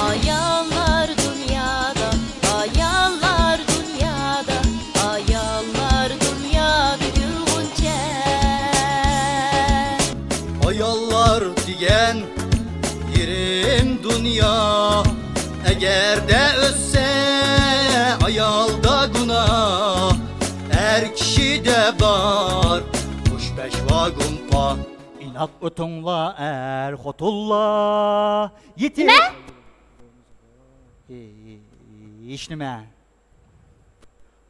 Ayallar dünyada, ayallar dünyada, ayallar dünyada gülgünce. Ayallar diyen yerim dünya, eğer de özse ayalda günah. Her kişi de var kuş beşva gumpa. İnak ötünla er hotulla yetim. Ne? Hiç nime?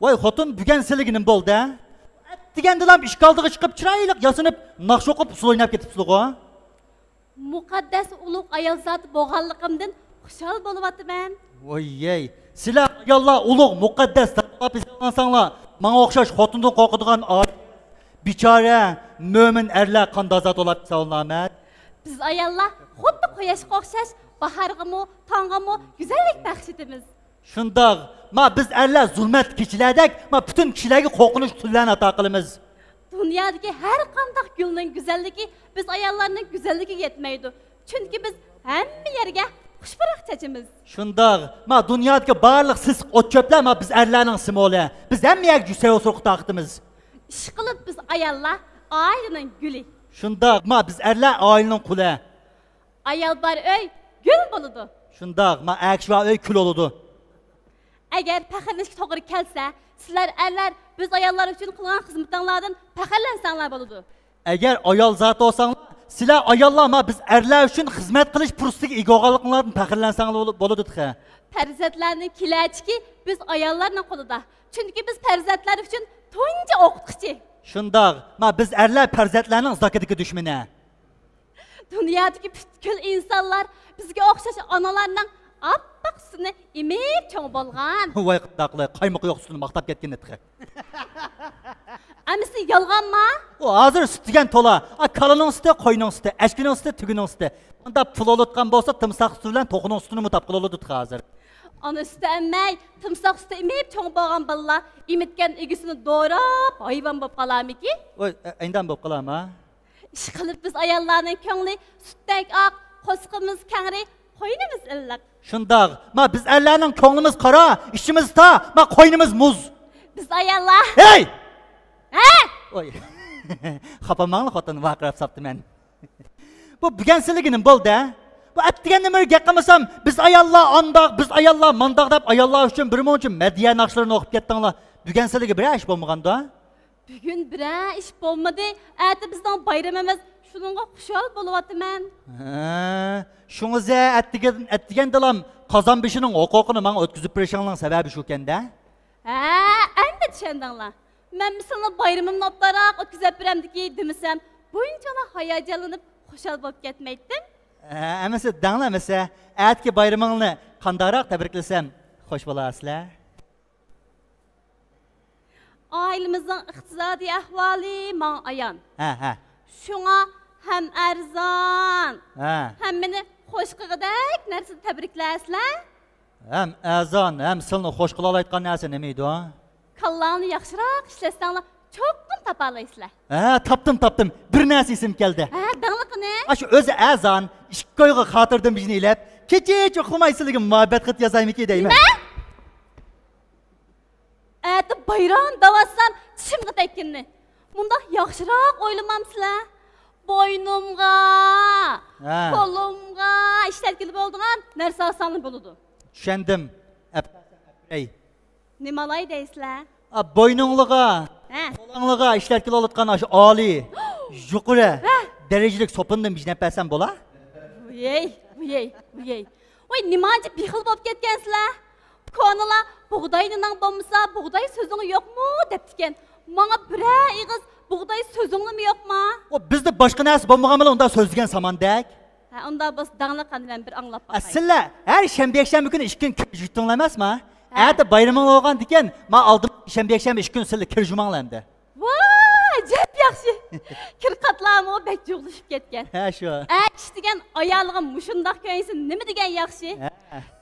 Vay hotun bügenseliginin boldu ha? Digendilam işgaldığı çıkıp çıraylık yasınıp nakş okup usul oynap ketipsiz o. Muqaddas ulug' ayol zoti bo'lganligimdan xushal bo'lyapman. Voy yey, sizlar ayollar ulug' muqaddas tarqab izlansanglar, manga o'xshash xotindan qo'rqadigan bichora mo'min erlar qanday zot olib salnamat. Biz ayollar xuddi quyoshga o'xshash baharg'imi, tong'imi go'zallik baxsh etamiz. Shundoq, biz erlar zulmat kechilardek, butun kishilarga qo'rqinish tunlarini ato qilamiz. Dünyadagi har qanday gulning go'zalligi biz ayollarning go'zalligiga yetmaydi. Chunki biz hamma yerga xushbaroq chachimiz. Shundoq, dunyodagi barliq siz o'tcho'plar biz erlarning simoli. Biz hamma yerga yuksak o'suq taqtimiz. Ish qilib biz ayollar oilaning guli. Shundoq, biz erlar oilaning quli. Ayol bar uy gul bo'ladi. Shundoq, akshva uy kul bo'ladi. Agar faxrlanishga to'g'ri kelsa, sizlar erlar biz ayollar uchun qilgan xizmatinglardan faxrlansanglar bo'ladi. Agar ayol zot olsanglar, sizlar ayollar biz erlar uchun xizmat qilish fursatiga ega bo'lganliklaringlardan faxrlansanglar bo'ladi. Farzandlarning kelajagi biz ayollarning qo'lida. Chunki biz farzandlar uchun tunji o'qituvchi. Shundoq, biz erlar farzandlarning zakatiga dushmani. Dunyodagi butkul insonlar bizga o'xshash onalarning appak sutini emib cho'ng bo'lgan. Voy qidaqli, qaymoq yo'q sutini maqtab ketgan edi. Amisi yolg'onmi? O hozir sut degan to'la. Kalaning suti, qo'yning suti, ashkining suti, tugining suti. Unda pul olotgan bo'lsa, timsoq suti bilan to'qining sutini mutab qiloladi hozir. Ana suti emmay, timsoq suti emib cho'ng bo'lgan balla, emitgan egisini do'rab, hayvon bo'lib qolamiki? Voy, endi bo'lib qolama. Ish qilib biz ayollarning ko'ngli sutdek oq, qo'sqimiz kangri, qo'ynimiz illiq. Shundoq, biz erlarning ko'nglimiz qora, ishimiz ta, qo'ynimiz muz. Biz ayollar. Hey! Ha? Oy. Xapamangli xotin vaqirab sapti men. Bu bugansiligini bo'ldi. Bu atdigan nimaga gap qilmasam, biz ayollar andoq, biz ayollar mandoq deb ayollar uchun bir muncha madhiya naqshlarini o'qib ketdinglar. Bugansiligi bir ish bo'lmaganda? Bugun bir ish bo'lmadi. Ati bizning bayramimiz. Shuningga xushal bo'lyapman. Shuningizga atdigan dilam qozon beshining huquqini menga o'tkazib berishingning sababi shu ekanda? Endi tushundinglar. Men misalni bayramimni o'tlaraq o'tkazib beramdiki demisam, bunchalik hayajonlanib xushal bo'lib ketmaydim. Amasa danglamasa, atki bayramingni qandaroq tabriklasam xush bo'lasizlar. Ailemizning iqtisodiy ahvoli men ayon. Ha. Shunga ham arzon. Ham meni xush qilgidek narsa tabriklasizlar. Ham azon, ham silni xush qila oladigan narsa nima edi? Kallarni yaxshiroq ishlasanglar, cho'qqin topa olasizlar. Tapdim. Bir narsa esim keldi. Dangliqini? Shu o'zi azon, ishkoyga xotirdim bijni ilab, kecha uxlamaysiligim muhabbat xat yozaymiki deyman. Nima? Ati bayram davasan tishimga tekkinni. Bunda yaxshiroq o'ylamamsizlar. Bo'ynimga, qo'limga ishlatgili bo'lgan narsa osonli bo'ladi. Tushundim. Ey. Nimalay deysizlar? Bo'yningga, qo'lingga ishlatgili olayotgan shu oliy, yuqori darajalik sopindan bijnab bersam bo'la? Voy. Voy, nimachi bixil bo'lib ketgansizlar? Ko'nglar bug'doyning bo'lmasa, bug'doy so'zing yo'qmi debdikan. Menga bir ig'iz bug'doy so'zingmi yo'qmi? Bizda boshqa narsa bo'lmagan bilan unda so'zlagan samondak. Unda biz dangliqan bilan bir anglab boqay. Sizlar har shanba kuni 2 kun kirjitdinglar emasmi? Ati bayraming bo'lgan ekan, men oldim shanba 2 kun sizlar kirjumanglar. Voy, jep yaxshi. Kir qatlamı bek jug'lishib ketgan. Shu. Ish degan ayolligim mushundoq ko'yinsin, nima degan yaxshi?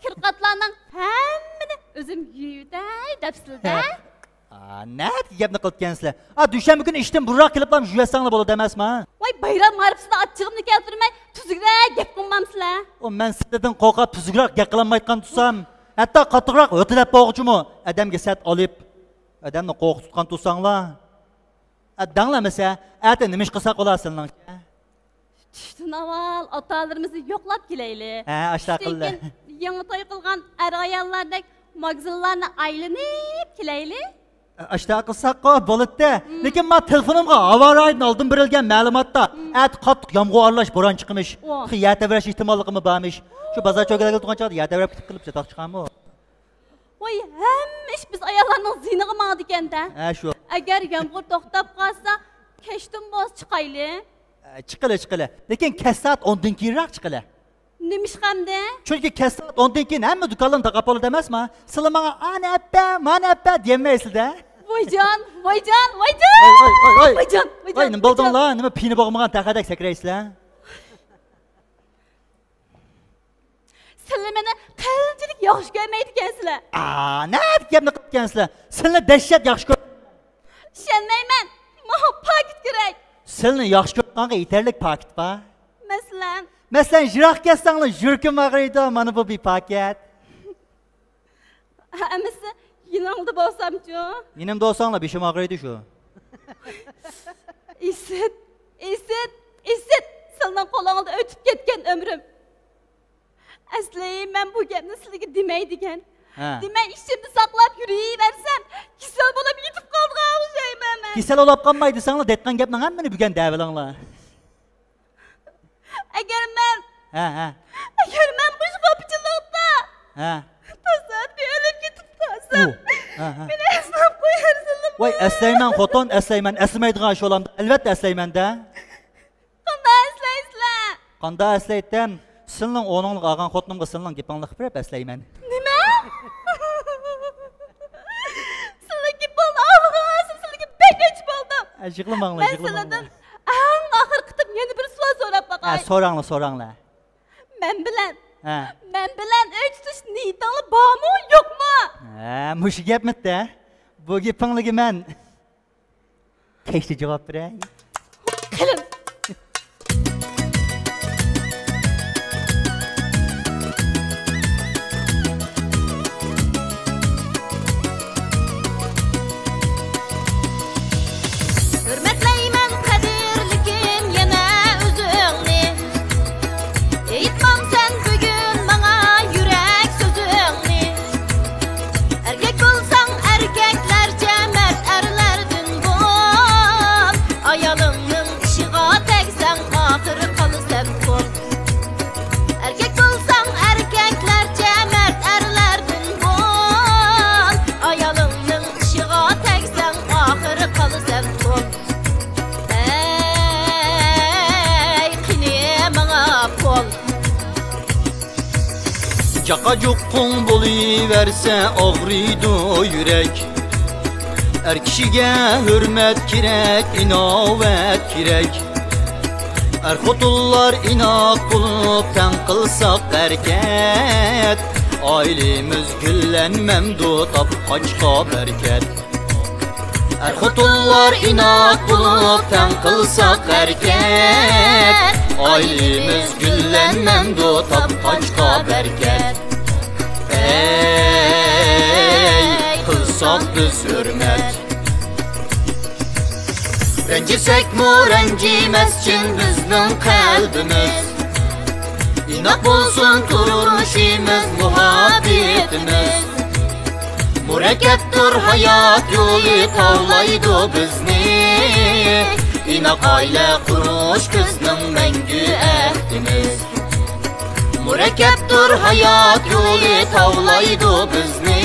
Kir qatlarning hammani o'zim yeyday debsizlar. Ne gapni qilibgansizlar? Dushanba kuni ishdan burroq keliblam yurasanglar bo'ladi emasmi? Voy bayram marifsida achchig'imni keltirmay, tuzukroq gap qilmamsizlar. Men sizlardan qo'rqib tuzukroq gap qilolmayotgan tursam, hatto qattiqroq o'tilab qo'yguchimi? Adamga sat olib, adamni qo'rqitgan tursanglar. Danglamasa, ata nima ish qilsa qolasizlar. Tushdan avval otalarimizni yo'qlab kelayli. Ashta qildi. Yangi to'y qilgan ayollardek magazinlarni aylanib kelayli. Ashta qilsaqqa bo'ladi. Lekin men telefonimga avariyadan oldin berilgan ma'lumotda qattiq yomg'ir aralash bo'ron chiqmish. Yatavrash ehtimolligi bormish. Shu bozor cho'galarga turgan chog'da yatavrab ketib qilib chatoq chiqanmi? Voy, hamma ish biz ayollarning ziyniga mangdi ekanda. Shu. Agar yomg'ir to'xtab qolsa, kechdan bo'z chiqayli. Chiqili. Lekin kech soat 10dan keyinroq chiqili. Nimish qamda? Chunki kech soat 10dan keyin hamma do'konlarni taqab oladi emasmi? Sizlar menga ana appa demaysizda. Voyjon. Voy. Voyjon. Voy, nima bo'ldinglar? Nima pini bo'g'magan taqadak sakraysizlar? Sizlar meni qanchalik yaxshi ko'rmaydi ekansizlar. Ne gapni qilibgansizlar? Sizlar dahshat yaxshi ko'r. Ishonmayman. Menga paket kerak. Sizlarni yaxshi ko'rganga yetarli paket bor. Masalan, jiroq kelsanglar, yurkim og'riydi, mana bu bir paket. Amisi yiningda bo'lsam-chi? Yinimda olsanglar, beshim og'riydi shu. Isit. Sizning qo'lingizda o'tib ketgan umrim. Asli men bu gapni sizlarga demaydigan. Demay ishimni saqlab yuraversam, kasal bo'lib yetib qolgan o'xshayman men. Kasal bo'lib qolmaydi desanglar, aytgan gapning hammani bugun davilanglar. Agar men bu qo'pchilikda tasodif o'lib ketib qolsam, meni eslab qo'yarsizlar. Voy, eslayman xotin, eslayman. Eslamaydigan ish olamda. Albatta eslayman-da. Qanday eslaysizlar? Qanday eslaydim? Sizning o'g'lingiz olgan xotinimga sizning gapingni qilib eslayman. Nima? Sizlarga bo'ldi, Alloh'im, sizlarga bekach bo'ldim. Yig'lamanglar. Sizlardan eng oxir qitib yana bir savol so'rab boqay. So'ranglar. Men bilan o'ch tutish niyatingiz bormi, yo'qmi? Mushi gapmi-da? Bu gapingizga men kechda javob beray. Qiling. Caqacuqqun bo'laversa og'riydi yurek. Kishiga hurmat kerak, inovat kerak. Xotinlar inoq bo'lib tan qilsaq harakat, oilamiz gullanmamdu topqochqa barakat. Xotinlar inoq bo'lib tan qilsaq harakat, oilamiz gullanmamdu topqochqa barakat. Qilsak biz hurmat. Ranjisakmi ranjimasin bizning qalbimiz. Inoq bo'lsin turmushimiz, muhabbetimiz. Murakkabdir hayot yo'li tavlaydi bizni. Inoq oila qurish bizning mangu ahdimiz. Murakkabdir hayot yo'li tavlaydi bizni.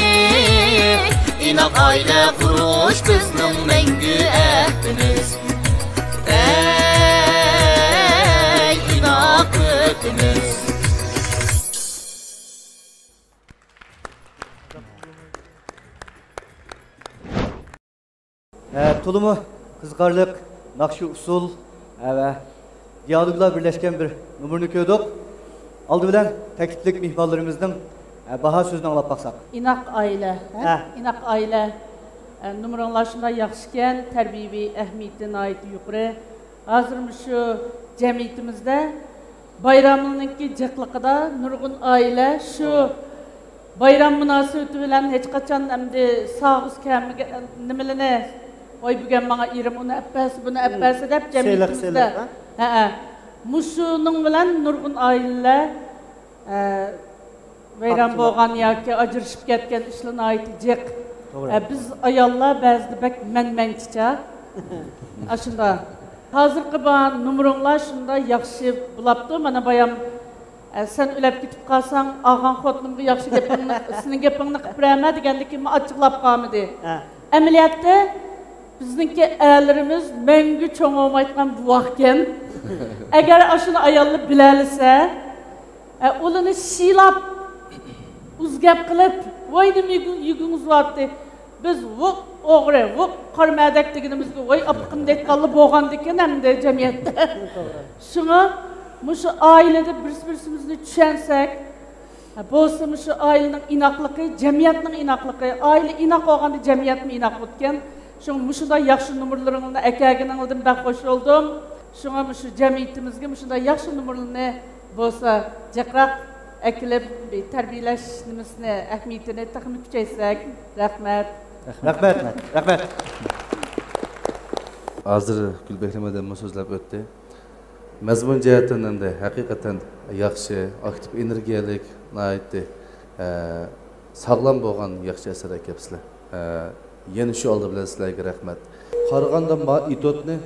Inoq oila qurish bizning mangu ahdimiz. Inoq o'timiz. Tulumu kızgarlık, nakşı usul ve diyaloglar birleşken bir numurunu köydük. Aldı bilen tekliflik mihmallarımızdan baha sözünü alıp baksak. İnak aile. İnak aile. Numaralar şunda yaxşıken, terbiyevi ehmiyetin ait yukarı. Hazır şu cemiyetimizde bayramınınki cıklıqıda nurgun aile şu bayram münasebeti bilen hiç kaçan emdi sağız kemige nimeline oy bugün bana irim onu eppesi bunu eppesi dep cemiyetimizde. Muşunun bilen nurgun aile bayram boğan yoki ajrashib ketgan ishlarni aytijak. Biz ayollar ba'zida bak men-menchicha. Ashunda hozirgi bu numronglar shunda yaxshi bo'libdi. Mana bayam sen o'lib ketib qolsang, og'an xotinimga yaxshi gapingni, sening gapingni qilib beraman degandek men ochiqlab qolmadi. Amaliyotda bizningki ayollarimiz mengu cho'ng olmayotgan bu vaqtgan. Agar ashuni ayollar bilalasa, ularni shilab uzgap qilib, voy nima yugungiz vardı. Biz vuk o'g'ri, vuk qarmadak deganimizga voy apqim deyotganlar bo'lgandikan hamda jamiyatda. Shuni mushu oilada bir-birimizni tushunsak, bo'lsa mushu oilaning inoqligi, jamiyatning inoqligi, oila inoq bo'lganda jamiyatmi inoq o'tgan. Shunga mushunday yaxshi numurlaringni akaginingizdan bak xo'sh bo'ldim. Shunga mushu jamiyatimizga mushunday yaxshi numurlarni bo'lsa jaqraq ekilib tarbiyalash nimasini ahamiyatini taxmin kuchaysak. Rahmat. Rahmat. Hazır Gülbekleme'den so'zlab o'tdi. Mazmun jihatdan endi haqiqatan yaxshi, aktiv energiyalik, naytdi. Sog'lom bo'lgan yaxshi asar ekansiz. Yana shu oldi bilan sizlarga rahmat. Qaraganda ma itotni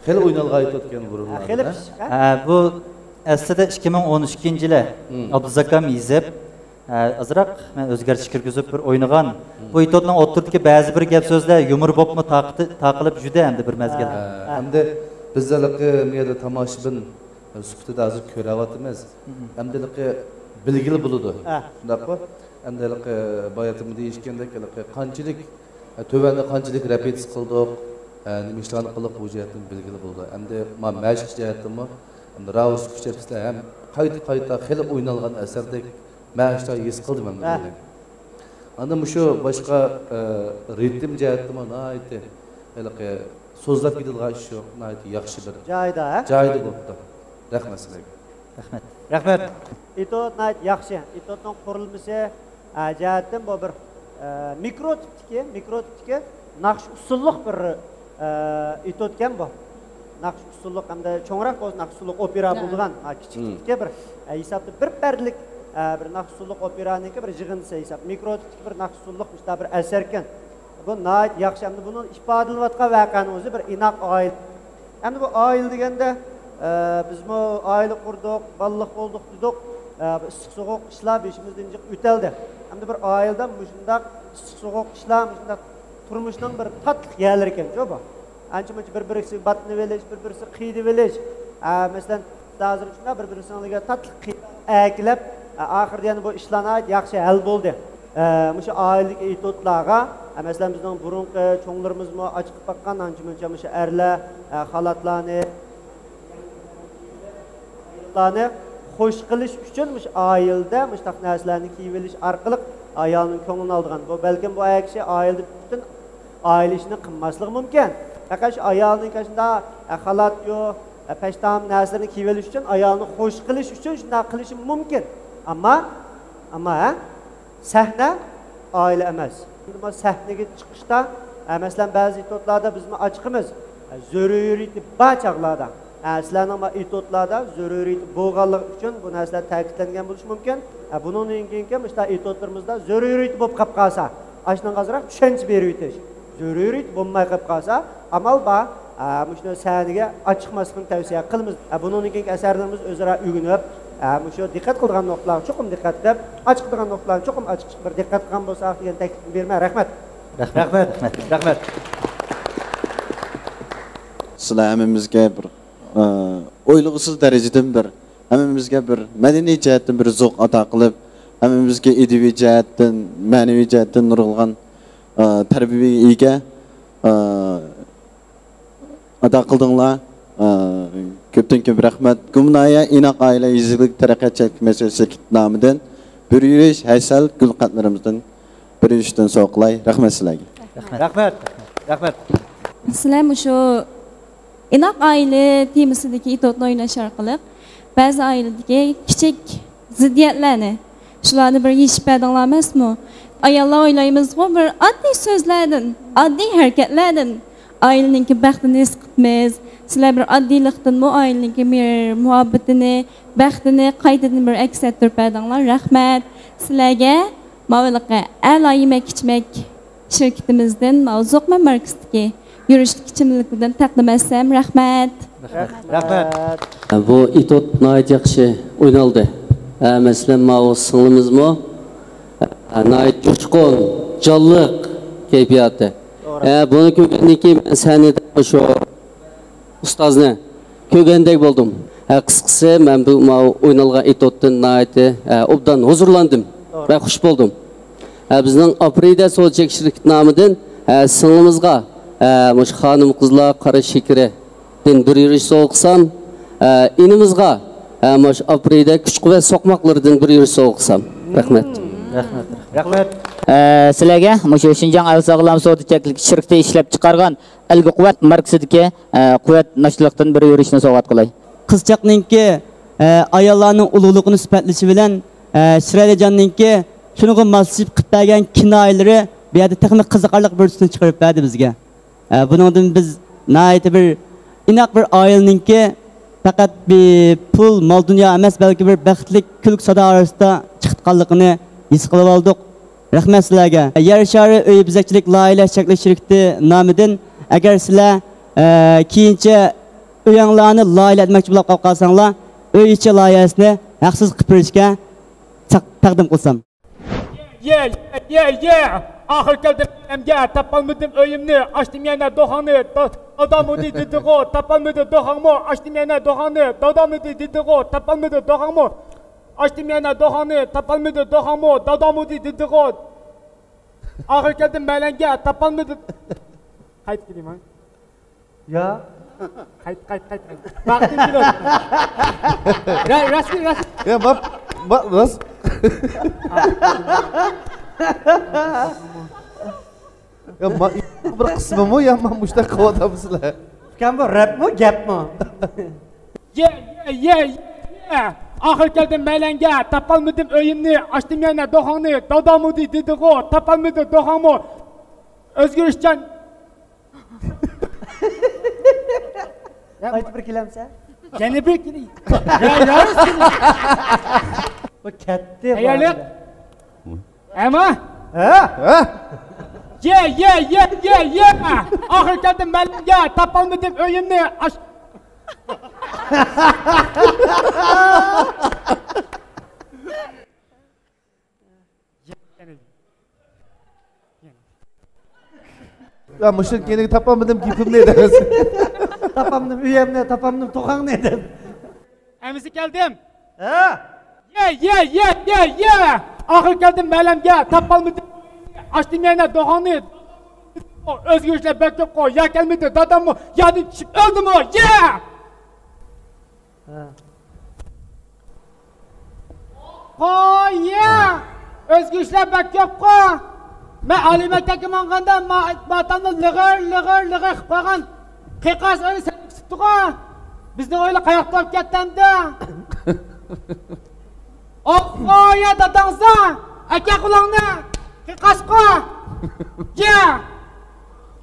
xil o'ynalgan itotgan burunlar. Bu aslida 2012-yili Abduzakam yezib azroq men o'zgartirish kirgizib bir o'ynagan. Bu itotning o'rtadagi ba'zi bir gap so'zlar yumor bo'pmi taqilib juda endi bir mezgil. Hamda bizlarga miyada tomoshabin suhbatda hozir ko'ryapmiz. Hamdaligi bilgili bo'ladi. Shundaqmi? Hamdaligi boyatimda deyishgandek qanchalik tövanda qanchalik repetiz qildik, nima ishlarni qilib bu jihatdan bilgili bo'ldi. Hamda men mashq jihatimi Raus kuchapsizlar ham qayta xil o'ynalgan asardek mashqlar his qildim men. Ana shu boshqa ritm jihatdan aytdi. Haliqi so'zlab ketadigan ish yo'q, aytdi yaxshi bir joyda bo'libdi. Rahmat sizlarga. Rahmat. Itot nayt yaxshi. Itotning qurilmasi jihatdan bu bir mikro tipdagi naqsh usulliq bir itotgan bu. Naqsh usulliq hamda cho'ngroq bo'lgan naqsh usulliq opera bo'lgan kichiklikka bir hisobda bir pardlik bir naqsh usulliq operaniki bir yig'indisi hisob. Mikro tipdagi bir naqsh usulliq ishda bir asarkan. Bu nayt yaxshi hamda buni ifodalanayotgan voqeani o'zi bir inoq oil. Hamda bu oil deganda biz bu oila qurdik, balliq bo'ldik dedik. Issiq sovuq ishlar beshimizdan o'taldi. Hamda bir oilda shunday issiq sovuq ishlar, shunday turmushning bir tatliq yerlar ekan, bu. Ancha-muncha bir-birisi batni velish, bir-birisi qiydi velish. Masalan, hozir shunday bir-birisiga tatliq aklab, oxirida yana bu ishlarni yaxshi hal bo'ldi. Mushu oilik itotlarga, masalan bizning burunqi cho'nglarimizmi ochib baqqan ancha-muncha mushu erlar, xalatlarni xo'sh qilish uchun mush oilda mushtaq narsalarni kiyib olish orqali ayolning ko'nglini olgan. Bu balkim bu kishi oilda butun oila ishini qilmasligi mumkin. Faqat shu ayolning qashida xalat yo'q, pashtam narsalarni kiyib olish uchun ayolni xo'sh qilish uchun shunday qilishi mumkin. Ammo sahna oila emas. Bu sahnaga chiqishda masalan ba'zi itotlarda biz ochiqimiz zaruriyati barchaqlarda sizlarning itotlarda zaruriyat bo'lganligi uchun bu narsalar ta'kidlangan bo'lishi mumkin. Bundan keyin işte itotlarimizda zaruriyat bo'lib qolib qolsa, ashundan azroq tushuncha berib o'tish. Zaruriyat bo'lmay qolib qolsa, amal bor, shuni sahnaga ochiqmaslikni tavsiya qilamiz. Bundan keyin asarlarimiz o'zaro uyg'unib, shu diqqat qilgan nuqtalar chuqur diqqat qilib, ochiq turgan nuqtalar chuqur ochiq bir diqqat qilgan bo'lsa, degan taklif bermay. Rahmat. Sizlar hammamizga bir o'ylig'isiz darajadan bir hammamizga bir madaniy jihatdan bir zo'q ato qilib, hammamizga edebiy jihatdan, ma'naviy jihatdan nurg'ilgan tarbiyaga ega ato qildinglar. Ko'pdan ko'p rahmat. Gumnaya inoq oila yuzlik taraqqiyot masalasi nomidan bir yurish haysal gul qatlarimizdan bir yurishdan so'qlay. Rahmat sizlarga. Rahmat. Rahmat. Sizlar shu inoq oila temasidagi itotni o'ynash orqali ba'zi oiladagi kichik ziddiyatlarni shularni bir yechib berdinglar emasmi? Ayollar o'ylaymiz-ku bir oddiy so'zlardan, oddiy harakatlardan oilaningki baxtini his qilamiz. Sizlar bir oddiylikdan bu oilaningki bir muhabbatini, baxtini qaytadan bir aks ettirib berdinglar. Rahmat. Sizlarga mavliqa a'lo yemak-ichmak shirkatimizdan Mavzuqma markazidagi yurishlik ichimliklardan taqdim etsam. Rahmat. Rahmat. Bu itot nayet yaxshi o'ynaldi. Masalan, ma'u singlimizmi? Nayet jo'shqin, jonliq kayfiyati. Buni ko'rgandan keyin men sahnada shu ustozni ko'rgandek bo'ldim. Qisqasi men bu o'ynalgan itotdan nayet obdan huzurlandim va xush bo'ldim. Bizning Aprida So'lchek shirkat nomidan singlimizga mush xonim qizlar qora shekeridan bir yurish so'qsam, inimizga mush Aprida kuch-quvvat soqmoqlaridan bir yurish so'qsam. Rahmat. Rahmat. Sizlarga mushu Shinjang Avsog'lam So'lcheklik shirkati ishlab chiqargan Algi quvvat markazidagi quvvat nashliqdan bir yurishni sovg'at qilay. Qizchaqninki ayollarning ulug'ligini sifatlashi bilan Shiralijonninki shunga moslashib qilib bergan kinoyalari bu yerda texnik qiziqarli bir ustun chiqarib berdi bizga. Buningdan biz nihoyatda bir inoq bir oilaningki faqat bir pul, mol dunyo emas, balki bir baxtli kulk sado orasida chiqqanligini his qilib oldik. Rahmat sizlarga. Yer shari uy bezakchilik loyihalar shaklli shirkati nomidan agar sizlar keyincha uyinglarni loyiha etmoqchi bo'lib qolsanglar, uy ichi loyihasini haqsiz qilib berishga taqdim qilsam. Ahir keldim emge tapalmadım öyümünü açtım yana dohanı dadamıdı dedi o tapalmadı dohanımı açtım yana dohanı dadamıdı dedi o tapalmadı dohanımı açtım yana dohanı tapalmadı dohanımı dadamıdı dedi o ahir geldim melenge tapalmadı kayıt gireyim ha ya kayıt baktım biraz rasmi ya bak ras ya bir qismi mi ya men mushta qilyapsizlar. Kan bu rap mi, gap mi? Ahir keldim melenge tapalmadım öyümünü açtım yana dohanı dadamıdı dedi o tapalmadı dohanımı Özgürüşcan Aytib bir kelamsa? Gene bir keleyim. Yarısın. Bu katta. Hayırlık. Ama? Ha? Ahir geldim melenge tapalmadım öyümünü aç. Ya muşun kendini tapamadım gipim ne dersin? Tapamdım üyemle, tapamdım tokan ne dedim? Emisi geldim. Ha? Ahir geldim melemge tapalmadım. Açtım yerine dohanı. Özgürüşle bekliyor koy. Ya gelmedi dadamı. Ya öldü mü? Ya. Özgürüşle bekliyor koy. Ben Ali Mekte'ki manganda matamda lığır koygan. Kıkas öyle sıktı koy. Bizden öyle kayakta kettendi. Ya dadansa. Eke kulağını. Kıkas koy. Ya.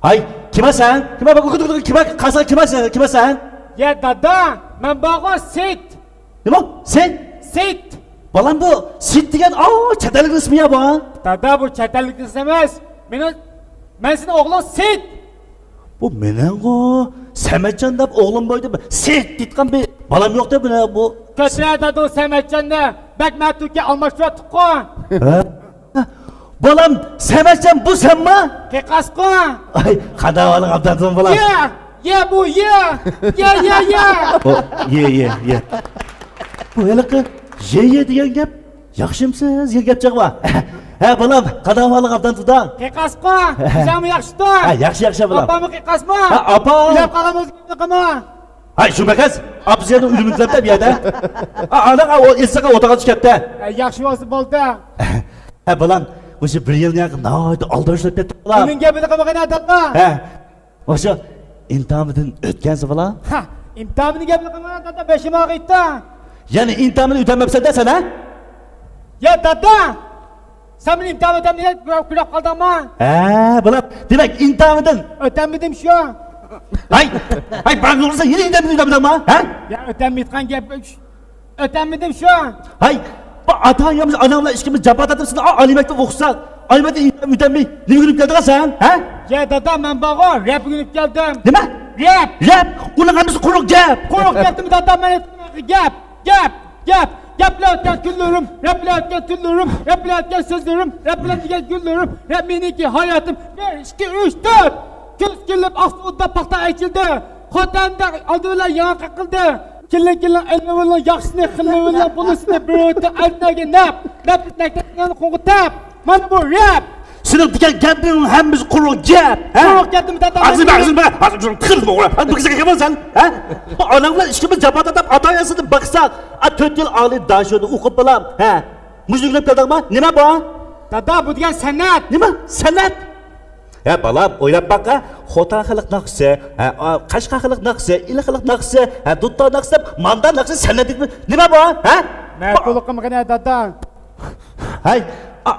Hay, kime sen? Kime bak okuduk kime kasa kime sen? Ya dada, ben bağa Seyit. Ne bu? Sen? Seyit. Balam bu Seyit degen çetelik ismi ya bu. Dada bu çetelik ismi emas. Ben senin oğlan Seyit. Bu menen o Sametcan dep oğlum boydu. Seyit ditkan bir balam yok da bu. Kötüne dadı Sametcan'da. Bek metuki almışlar tıkkı. Balam Sametcan bu sen mi? Kıkas koy. Ay kadavalık abdantın balam. Ye bu ye. Ye. Bu eliki ye diyen gep. Yaxşımsız ye gep çıkma. He balam kadavalık abdantıdan. Kıkas koy. Güzel mi yakıştı? Yaxşı balam. Apa mı kıkas mı? Apa. Bilep kalamız gibi kıma. Hay şu bekaz. Apı senin ürümüzlerden bir yerde. Ana o esaka otağa çıkarttı. Yaxşı olsun boldu. He balam. Bu bir yıl yakın. Aldırışlık Bunun gebini qilmagan adamda. Ha. O'sha imtihondan o'tgansiz bola? Ha, imtihonini gebini qilmagan adamda beshim og'iydi. Ya'ni imtihonni o'tamabsan-da sen, ha? Ya dada. Sen benim imtihan ötemdiğine kulak kaldın mı? Bola, demek imtihondan ötemedim şu. Hay, bırak olursa yine ötemedim mi? Ha? Ya ötemeyken gep ötemedim şu. Hay, ata-onamiz, anamlar ishimiz jabat atib sizni oliy maktab o'qisak, oliy maktab imtihon o'tamay, nima yurib kelding sen? Ha? Ya dada men bağa rap yurib keldim. Nima? Rap. Uning hammasi quruq gap. Quruq gapmi dada men gap. Yapılatken günlerim, yapılatken tünlerim, yapılatken sözlerim, yapılatken günlerim, hep benimki hayatım. 1, 2, 3, 4. Göz gelip Aksu'da pakta açıldı. Kotanda aldılar yana kakıldı. Kilin elmevilen yaksını, kılmevilen bulusunu bir öte aynage nap. Nap kongutab. Man bu rap. Senin diken gapning hammasi quruq gap. Quruq gapni dada. Ağzını şunu tıkırdım oğlan. Hadi bu kıza yapalım sen. Ha? Anamlar işimiz jabat atıp ata-onasini baksak, 4 yıl ali daşını o'qib bilam. Ha? Muzliklab keldingmi? Nima bu? Dada bu degan san'at. Nima? San'at? Ya balam, o'ylab baqa, xotin xalq naqsi, qashqa xalq naqsi, il xalq naqsi, dutta naqsi, manda naqsi san'at deb nima bu? Ha? Ma'qullik qilmagan dada. Hay,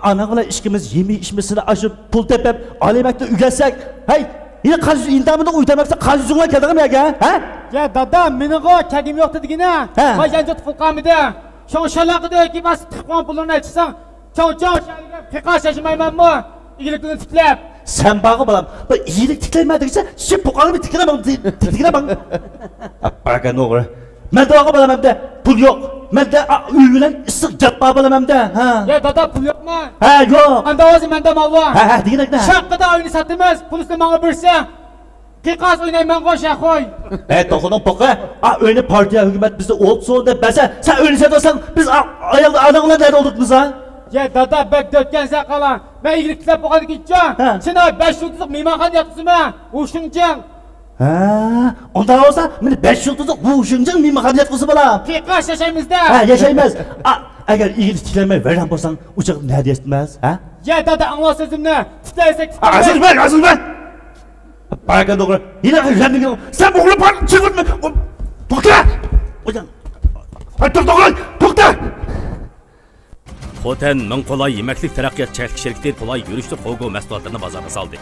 anaqalar ishimiz yemi ishmisini ashib pul tepib, oliy maktab ugasak, hay, yine qancha intamida o'ytamabsa, qancha so'nglar keldingmi yaga? Ha? Ya dada, mening'o kagim yo'q dedigina. Va yanjot fulqamida. Shonshaloqidagi bas tiqon pulini aytsan, chow qiqash yashamaymanmi? İyilikini tiklab. Sen bağı balam, bu iyilik tiklemedikse, şu puqanı tiklemem. Baka ne olur? Ben de bağı balam hem de pul yok. Ben de üyülen ısık cappa balam hem de. Ya dada pul yok mu? Ha yok. Anda ozi mende mal var. Ha digine ne? Şakkıda oyunu satımız, pulüsünü bana birse. Qiqas oynayın ben koşa koy. Toxunun poqa, öyle partiya hükümet bizi oldu da bese, sen öyle satırsan biz anağına nerede olduk biz ha? Ya dada bek dötken sen kalan. Ben iyilik tiklab boğadı gideceğim. Sen abi 5 yıldızlık meymanxan yaptın mı? Uşuncan. Ondan olsa, beni 5 yıldızlık bu uşuncan meymanxan yaptın bala. Qiqas yaşaymızda. Yaşaymaz. Eğer iyilik tiklemeye veren bolsan, uçak ne diyetmez? Ya dada anla sözümle. Titleysek Asıl ben. Baka doğru. Yine kendini sen bu oğlu par çıkırtma. Tokta. Hocam. Tokta. Xoten Ming Qulay Yemaklik Taraqqiyot Chaylik Shirkati Qulay yurishli qo'g'o mahsulotlarini bozorga soldi.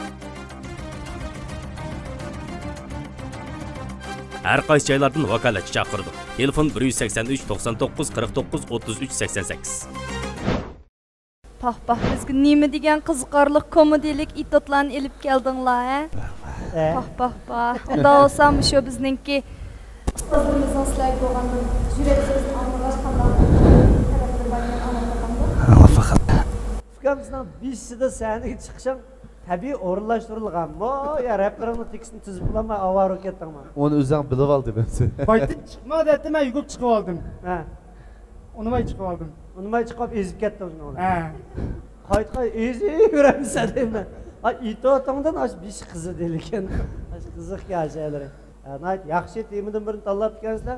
Har qaysi joylardan vakolatchi chaqirdi. Telefon 183 99 49 33 88. Pah, bizga nima degan qiziqarli komediyalik itotlarni elib keldinglar, ha? Pah. Unda olsam shu bizningki ustozimizning sizlarga bo'lgan yurak so'zni anglash qanday Ukamızdan bizside sahneге çıkışan tabii orunlaştırılganmı? Ya raplarını tekisini tizip bulama avaro kettin mi? Onu özden bilip aldı ben size. Baytın çıkma dedim ben yugurp çıkıp aldım. Onumay çıkıp aldım. Onumay çıkıp ezip kettim onu. Kayıt ezip yüremsen değil mi? İti otandan aç bir kızı deliken. Aç kızık ya şeyleri. Yaxşı temidin birini tanlap etkensizler.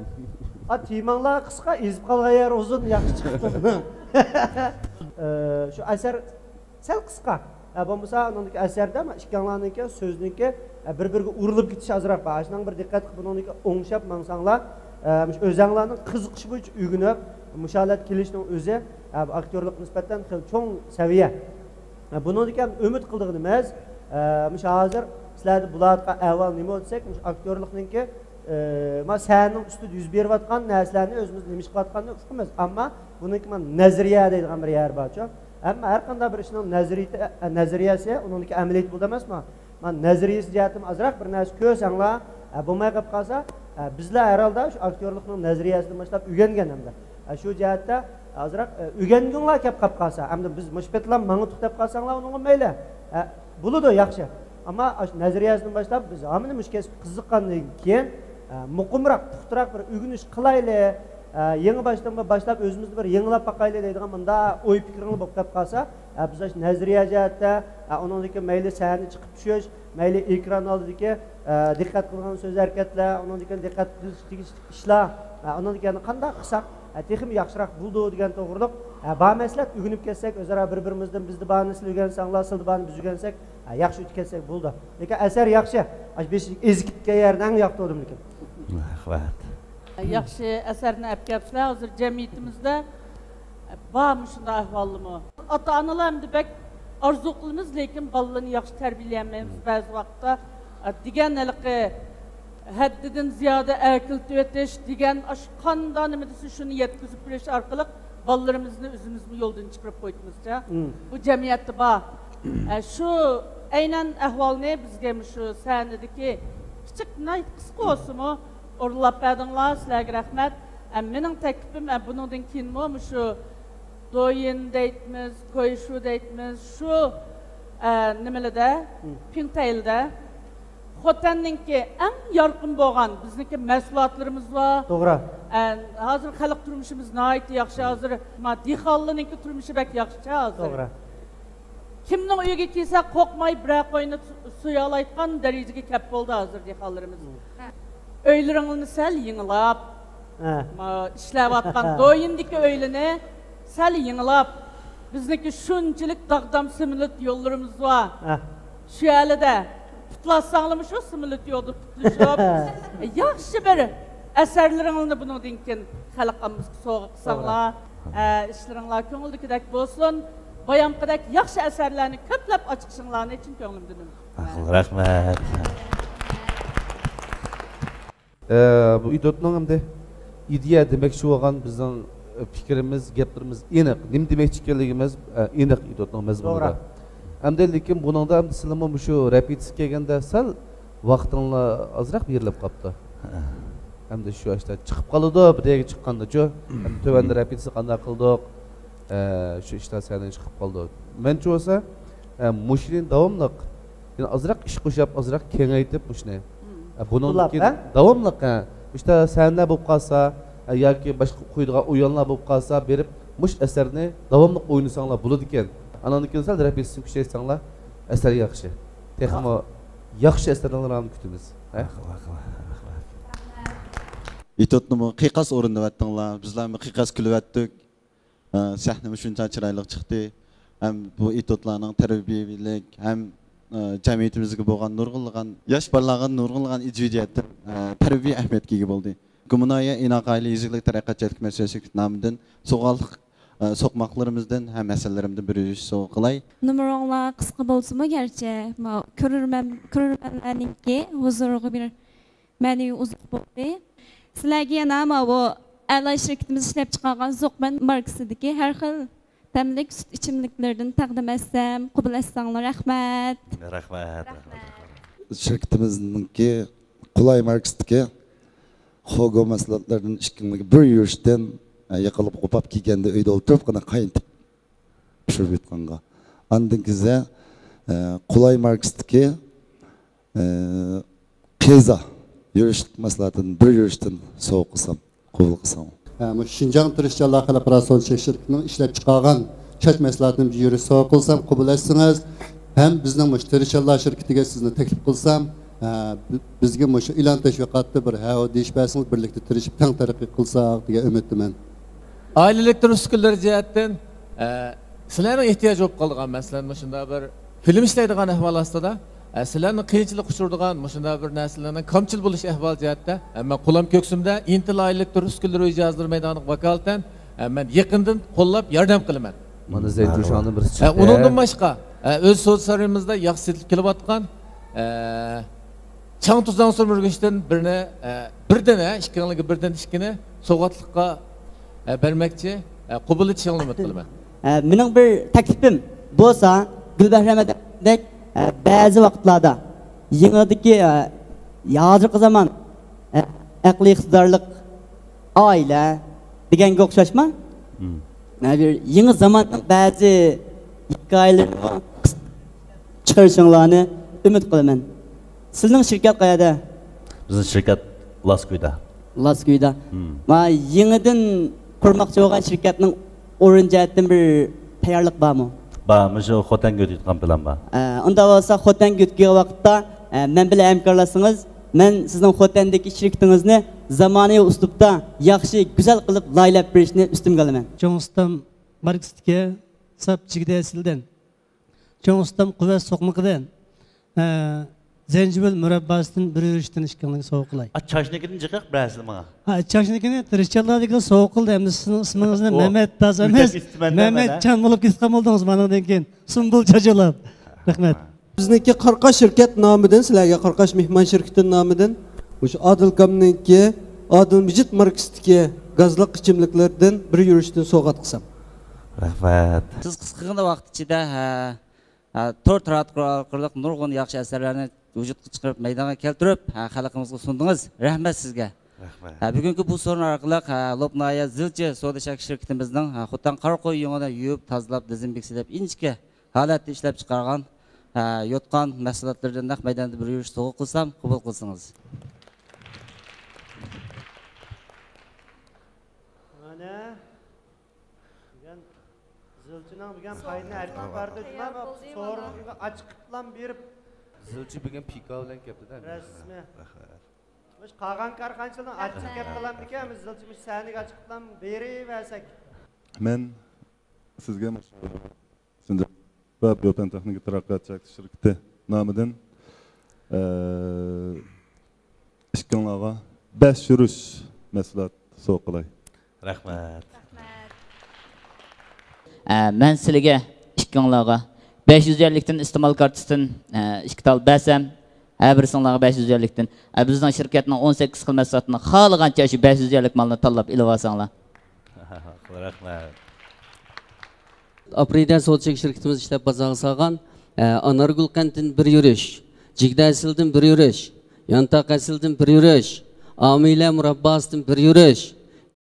Temanlar qısqa ezip kalgan yer uzun yaxşı çıktı. Şu eser sel qısqa. Bo'lmasa uningki asarda ikkanlarniki so'zniki bir-biriga urilib ketishi azroq bor. Shundan bir diqqat qilib buningki o'ngshab mansanglar, o'zinglarning qiziqish bo'yicha uyg'unib, musholat kelishning o'zi aktyorlik nisbatan cho'ng saviya. Buningki ham umid qildig'imiz, hozir sizlarni bularga avval nima desak, aktyorlikningki sahnaning ustida yuz berayotgan narsalarni o'zimiz nima qilayotganini uqamiz. Ammo buningki nazariya deydigan bir yer bor. Ama her qanday bir ishning nazariyasi, uningki amaliyat bo'ldi emasmi? Men nazariyasi jihatim azroq bir narsa ko'rsanglar, bo'lmay qolib qolsa, bizlar herhalde shu aktyorlikning nazariyasini boshlab o'rgangan hamda. Shu jihatda azroq o'rganganlar kelib qolib qolsa, hamda biz mushpetlar menga to'xtab qolsanglar, uningga mayli. Bo'ladi, yaxshi. Ammo nazariyasini boshlab biz hamma mushkes qiziqqandan keyin muqimroq, puxtaroq bir o'rganish qilaylik. Yeni başlap özümüzde bir yenilap bakayla deydiğim bunda oy fikrini bulup kalsa, biz nazariye cihatta, onundaki meyli sahne çıkıp düşüyor, meyli ekran aldıki dikkat kılgan söz hareketler, onundaki dikkat kılış işler, onundaki qanday qilsak, texim yaxshiroq bo'ldi degan to'g'riliq Ba məsələt ügünüb ketsək, özara bir-birimizdən bizdə bağını siz öyrənsənglər, siz bağını biz öyrənsək, yaxşı ötkətsək buldu. Lekin əsər yaxşı. Aş beşik ezikitke yerdən yaxşı oldum lekin. Rahmat. Yaxşı əsərini əpkəpsizlər. Hazır cəmiyyətimizdə bağımı şunda ahvallımı. Ata-analar demək arzu qılımız, lekin ballarını yaxşı tərbiyələyəməyimiz bəzi vaxtda. Digən əliqi həddidən ziyadə ərkil tüvetiş, digən qanda nimidirsə şunu yetkizib biriş arqılıq ballarımızı özümüzü yoldan çıkarıp koydumuzca. Bu cemiyette bağ. Şu aynen ahvalını bizge şu sahnedeki küçük nayt kısık olsun mu? Orlap edinler, sizlerge rahmet. Benim teklifim bunun keyin mi şu doyun deytimiz, koyuşu deytimiz, şu nimeli de, Pintayil'de. Xotanninki en yarqın boğan bizniki məsulatlarımız var. Doğru. Hazır xalq turmuşumuz nəhayət yaxşı, hazır dixallınınki turmuşu bək yaxşı hazır. Doğru. Kimnin uyuga kelsa qoqmay biroq qo'yni suya olayotgan darajaga kep bo'ldi hazır dixallarimiz. Öylərini sal yingilab, ishlayotgan doyindiki öylini sal yingilab, bizniki shunchalik dag'dam similit yo'llarimiz var. Shu yerda Tutlasanlamış o similit yolda tutuşup, yaxşı bir eserlerini bunu dinkin xalqımız soğuqsanlar, işlerinler köngüldükidek bolsun, bayamqidek yaxşı eserlerini köplep açıqsınlarını için köngülümdünüm. Rahmet. Bu idotning hamda ideya demek şu olgan bizning fikrimiz, gaplarimiz aniq. Nim demek ekanligimiz aniq idotning mazmunida. Hamda lekin buningda ham sizlarga shu repetitsiya kelganda sal vaqtinglar ozroq berilib qolibdi. Hamda shu ishda chiqib qoldi, bir yerga chiqqanda-chu, tövanda repetitsiya qanday qildik? Shu ishlar sanadan chiqib qoldi. Mencha bo'lsa, mushrin davomli, yani ozroq ish qo'shib, ozroq kengaytib mushni. Buningki davomli, işte sahnalar bo'lib qolsa, yoki boshqa qo'ydigan o'yinlar bo'lib qolsa, berib mush asarni davomli o'ynasanglar bo'ladi ekan. Ananınkini sal repetitsiya kuchaytirsanlar, asar yaxshi. Texmo yaxshi asarlarni kutamiz. İtotni qiqas o'rinlayotdinglar. Bizlar qiqas kulyaptik. Sahnamiz shuncha chiroyli chiqdi. Ham bu itotlarning tarbiyalik, ham jamiyatimizga bo'lgan nurg'unlagan, yosh bolalarga nurg'unlagan ijodiyatda tarbiya ahamiyatga ega bo'ldi. Kommunaya Inaqayli Yeziklik taraqqiyotchilik masalasi nomidan so'g'alliq sokmaklarımızdan hem meselelerimden bir soğuk kılay. Numaronlar kısa bolsunmu gerçi, körürmenlikki huzurlu bir manevi uzuk boldu. Sizlerge yana ama bu A'la şirketimiz işlep çıkargan Zokman markasidagi her xil temlik süt içimliklerden taqdim etsem, qabul etsanlar rahmat. Rahmat. Şirketimizningki Qulay markasidagi Xogo mahsulotlardan ishkinligi bir yurishdan yaqilib qo'pab kelganda uyda o'tirib qana qayntib pishirib yutqanga. Andan keyin Qulay markasidagi Qeza yurishlik mahsulotini bir yurishdan sovuq qilsam, qabul qilsam. Şinjan Turistçilar Xalqaro şirketining ishlab chiqargan chet mahsulotini bir yurish sovuq qilsam, qabul etsangiz, ham bizning Turistçilar shirkatiga sizni taklif qilsam, bizga shu ilon tashviqotda bir ha deyish bersangiz, birlikda tirishib tang taraqqiy qilsak degan umiddaman. Ailelik turistlar jihatdan sizlarning ehtiyoj bo'lib qolgan masalan shunda bir film ishlaydigan ahvol ostida sizlarni qiyinchilik uchiradigan shunda bir narsalarning kamchil bo'lish ahvol jihatda men qo'lim ko'ksimda Intil ailelik turistlar ijozlar maydoniga vakolatan men yaqindan qo'llab yordam qilaman. Mana Zaytushonni bir chiqdi. Uningdan boshqa o'z so'zlarimizda yaxshi kelayotgan Çang tuzdan sömürgüçten birden ikkinligi birden ikkini soğatlıkka vermekçi qabul etishingni umid qilaman. Mening bir taklifim bo'lsa, Gulbahramdek ba'zi vaqtlarda yengidagi hozirgi zaman aqliy iqtidorlik oila deganga o'xshashmi? Bir yangi zamonning ba'zi hikoyalarini chiqarishinglarni umid qilaman. Sizning shirkat qayerda? Bizning shirkat Laskuyda. Laskuyda. Ma yangidan qurmoqchi bo'lgan shirkatning o'rin jihatdan bir tayyorlik bormi? Bor, shu Xotanga o'tayotgan plan bor. Unda bo'lsa Xotanga o'tgan vaqtda men bilan hamkorlasangiz, men sizning Xotandagi shirkatingizni zamonaviy uslubda yaxshi, go'zal qilib laylab berishni ustimga olaman. Jo'ngustam marksistga sap chigdasildan cho'ng ustam quvvat so'qmiqidan zencefil murabbasidan bir yurishdan ishkanlik sovuq qilay. Çaşniki'nin çıkık birisi bana. Ha, çaşnikini tirişçalar degan sovuq qildi. Endi sizning ismingizni Mehmet Taz emas, Mehmet Can bo'lib ketgan bo'ldingiz manadan keyin. Sumbul Chajolab. Rahmat. Bizniki Qarqash şirket nomidan sizlarga Qarqash mehmon shirkati nomidan o'sha Odilkomniki Odil Mijit markasidagi gazliq ichimliklardan bir yurishdan sovg'at qilsam. Rahmat. Siz qisqagina vaqt ichida 4 radikal nurg'un yaxshi asarlarni vujudga chiqarib maydonga keltirib xalqimizga sundingiz. Rahmat sizga. Rahmat. Bugungi bu so'rin orqali Lopnaya Zilchi savdo shirkatimizning Xutan Qaraqo'y yong'ini yuvib, tozalab, dezinfeksiya inchki holatda ishlab chiqargan yotgan mahsulotlardan naq maydonda bir yurish so'g'ib qilsam, qabul qilsangiz. Mana degan zilchining degan payini aytib berdi, so'rg'iga ochiqlan berib Zilchi degan pika bilan keldi-da. Rasmi. Biz qolgan qarqanchilarni ochiq gap qilamdik-a, biz zilchimiz saniga ochiqlan beraversak. Men sizga shunday Biopen Texnik Taraqqiyot shirkati nomidan ishkanlarga 5 yurish mahsulot sovg'a qilay. Rahmat. Men sizlarga ishkanlarga 550 dan iste'mol kartasidan 2 tal basam, har bir singlarga 550 dan. Bizning shirkatning 18 xil mahsulotini xohlagancha shu 550 malni tanlab ilib olsanglar. Rahmat. Aprida so'tchak shirkatimiz ishlab bozorga solgan Anargul qantin bir yurish, Jigdasildan bir yurish, Yantoq asildan bir yurish, Amila murabbasidan bir yurish,